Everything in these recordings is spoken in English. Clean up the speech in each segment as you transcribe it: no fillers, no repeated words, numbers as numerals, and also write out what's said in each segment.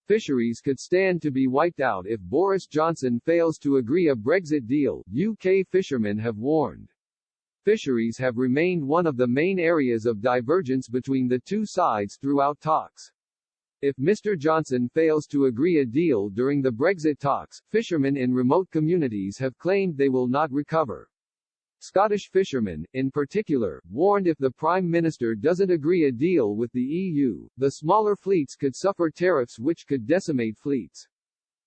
Fisheries could stand to be wiped out if Boris Johnson fails to agree a Brexit deal, UK fishermen have warned. Fisheries have remained one of the main areas of divergence between the two sides throughout talks. If Mr. Johnson fails to agree a deal during the Brexit talks, fishermen in remote communities have claimed they will not recover. Scottish fishermen, in particular, warned if the Prime Minister doesn't agree a deal with the EU, the smaller fleets could suffer tariffs which could decimate fleets.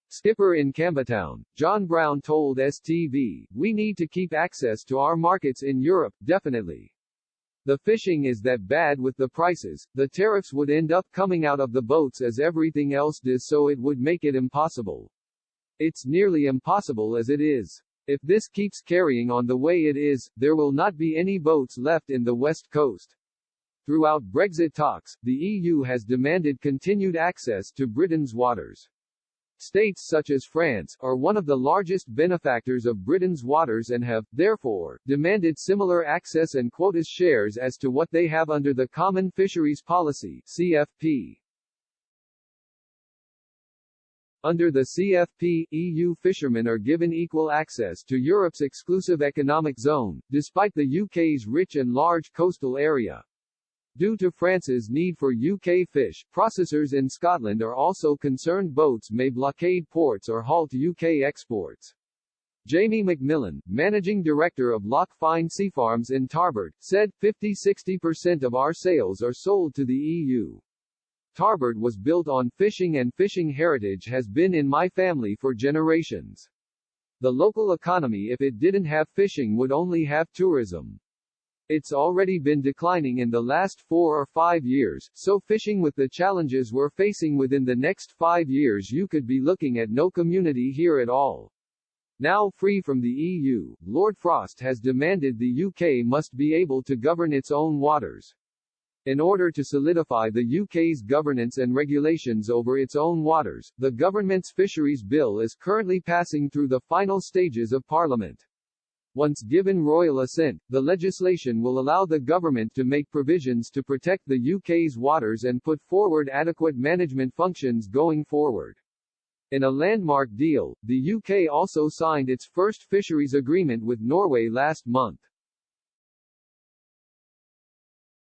Skipper in Campbelltown, John Brown told STV, "We need to keep access to our markets in Europe, definitely. The fishing is that bad with the prices, the tariffs would end up coming out of the boats as everything else does, so it would make it impossible. It's nearly impossible as it is. If this keeps carrying on the way it is, there will not be any boats left in the West Coast." Throughout Brexit talks, the EU has demanded continued access to Britain's waters. States such as France are one of the largest benefactors of Britain's waters and have, therefore, demanded similar access and quotas shares as to what they have under the Common Fisheries Policy (CFP). Under the CFP, EU fishermen are given equal access to Europe's exclusive economic zone, despite the UK's rich and large coastal area. Due to France's need for UK fish, processors in Scotland are also concerned boats may blockade ports or halt UK exports. Jamie McMillan, managing director of Loch Fyne Seafarms in Tarbert, said, 50–60% of our sales are sold to the EU. Tarbert was built on fishing and fishing heritage has been in my family for generations. The local economy, if it didn't have fishing, would only have tourism. It's already been declining in the last 4 or 5 years, so fishing with the challenges we're facing within the next 5 years, you could be looking at no community here at all. Now free from the EU, Lord Frost has demanded the UK must be able to govern its own waters. In order to solidify the UK's governance and regulations over its own waters, the government's fisheries bill is currently passing through the final stages of Parliament. Once given royal assent, the legislation will allow the government to make provisions to protect the UK's waters and put forward adequate management functions going forward. In a landmark deal, the UK also signed its first fisheries agreement with Norway last month.